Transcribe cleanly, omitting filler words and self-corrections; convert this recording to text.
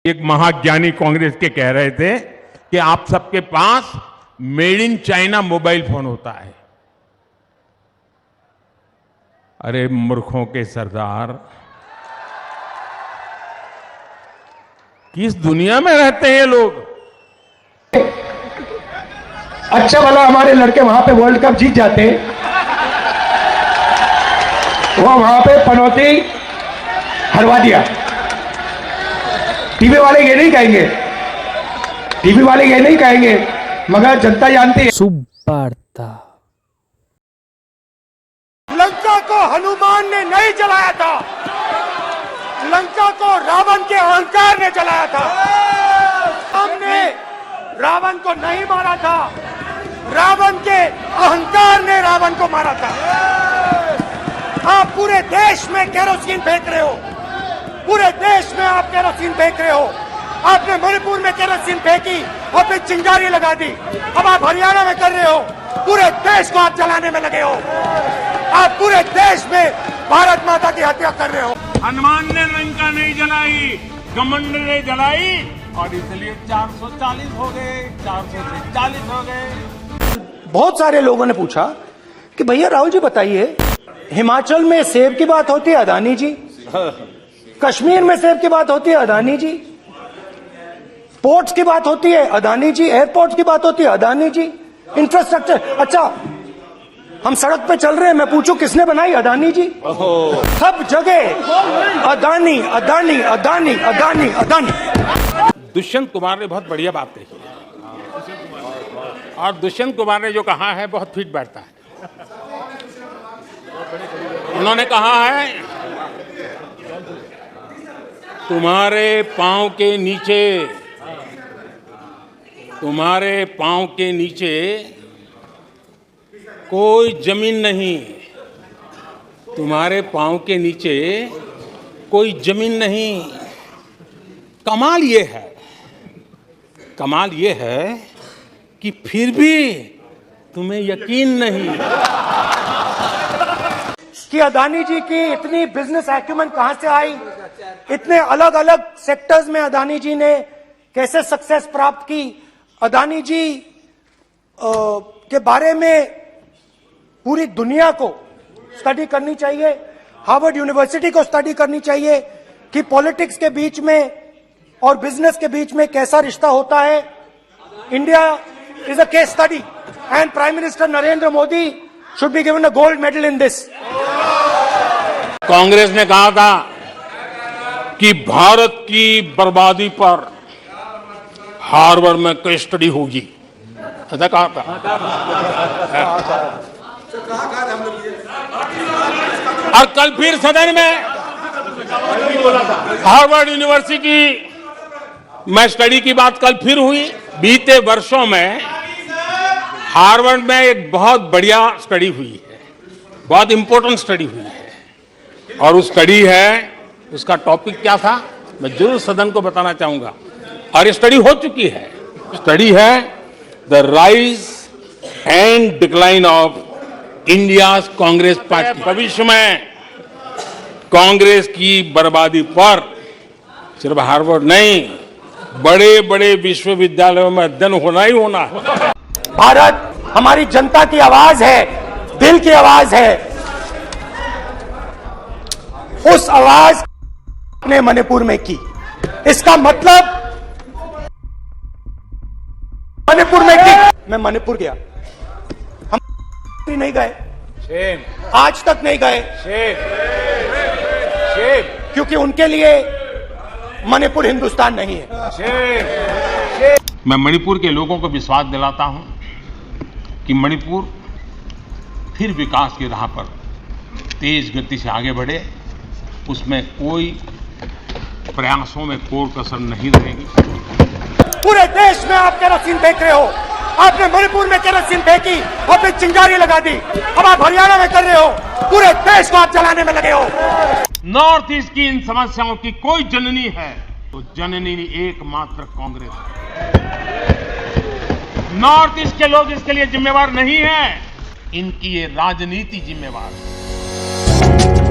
एक महाज्ञानी कांग्रेस के कह रहे थे कि आप सबके पास made in China mobile phone होता है। अरे मूर्खों के सरदार, किस दुनिया में रहते हैं ये लोग? अच्छा भला हमारे लड़के वहां पे वर्ल्ड कप जीत जाते, वो वहां पे पनौती हरवा दिया। टीवी वाले ये नहीं कहेंगे, टीवी वाले ये नहीं कहेंगे, मगर जनता जानती है। सुवार्ता। लंका को हनुमान ने नहीं जलाया था, लंका को रावण के अहंकार ने जलाया था। हमने रावण को नहीं मारा था, रावण के अहंकार ने रावण को मारा था। आप पूरे देश में केरोसिन फेंक रहे हो, पूरे देश में आप केरोसिन फेंक रहे हो। आपने मणिपुर में केरोसिन फेंकी और फिर चिंगारी लगा दी। अब आप हरियाणा में कर रहे हो, पूरे देश को आप जलाने में लगे हो। आप पूरे देश में भारत माता की हत्या कर रहे हो। हनुमान ने लंका नहीं जलाई, घमंड ने जलाई, और इसलिए 440 हो गए, 440 हो गए। बहुत सारे लोगों ने पूछा कि भैया राहुल जी बताइए, हिमाचल में सेब की बात होती है अदानी जी, कश्मीर में सेब की बात होती है अदानी जी, पोर्ट्स की बात होती है अदानी जी, एयरपोर्ट्स की बात होती है अदानी जी, इंफ्रास्ट्रक्चर। अच्छा, हम सड़क पे चल रहे हैं, मैं पूछूं किसने बनाई? अदानी जी। सब जगह अदानी अदानी अदानी अदानी अदानी। दुष्यंत कुमार ने बहुत बढ़िया बात कही है, और दुष्यंत कुमार ने जो कहा है बहुत फिट बैठता है। उन्होंने कहा है, तुम्हारे पांव के नीचे, तुम्हारे पांव के नीचे कोई जमीन नहीं, तुम्हारे पांव के नीचे कोई जमीन नहीं। कमाल ये है, कमाल ये है कि फिर भी तुम्हें यकीन नहीं कि अदानी जी की इतनी बिजनेस एक्यूमेंट कहां से आई, इतने अलग अलग सेक्टर्स में अदानी जी ने कैसे सक्सेस प्राप्त की। अदानी जी के बारे में पूरी दुनिया को स्टडी करनी चाहिए, हार्वर्ड यूनिवर्सिटी को स्टडी करनी चाहिए कि पॉलिटिक्स के बीच में और बिजनेस के बीच में कैसा रिश्ता होता है। India is a case study and prime minister Narendra Modi should be given a gold medal in this. Congress ने कहा था कि भारत की बर्बादी पर हार्वर्ड में केस स्टडी होगी, ऐसा कहा था। और कल फिर सदन में हार्वर्ड यूनिवर्सिटी में स्टडी की बात कल फिर हुई। बीते वर्षों में हार्वर्ड में एक बहुत बढ़िया स्टडी हुई है, बहुत इंपॉर्टेंट स्टडी हुई है, और उस स्टडी है, उसका टॉपिक क्या था मैं जरूर सदन को बताना चाहूंगा, और ये स्टडी हो चुकी है। स्टडी है the rise and decline of India Congress party. भविष्य में कांग्रेस की बर्बादी पर सिर्फ हार्वर्ड नहीं, बड़े बड़े विश्वविद्यालयों में अध्ययन होना ही होना है। भारत हमारी जनता की आवाज है, दिल की आवाज है। उस आवाज ने मणिपुर में की, इसका मतलब मणिपुर में की। मैं मणिपुर गया, हम नहीं गए, आज तक नहीं गए, क्योंकि उनके लिए मणिपुर हिंदुस्तान नहीं है। मैं मणिपुर के लोगों को विश्वास दिलाता हूं कि मणिपुर फिर विकास की राह पर तेज गति से आगे बढ़े, उसमें कोई प्रयासों में कोई कसर नहीं रहेगी। पूरे देश में आप केरोसिन फेंक रहे हो, आपने मणिपुर में केरोसिन फेंकी और फिर चिंगारी लगा दी। अब आप हरियाणा में कर रहे हो, पूरे देश को आप जलाने में लगे हो। नॉर्थ ईस्ट की इन समस्याओं की कोई जननी है तो जननी एकमात्र कांग्रेस है। नॉर्थ ईस्ट के लोग इसके लिए जिम्मेवार नहीं है, इनकी ये राजनीति जिम्मेवार है।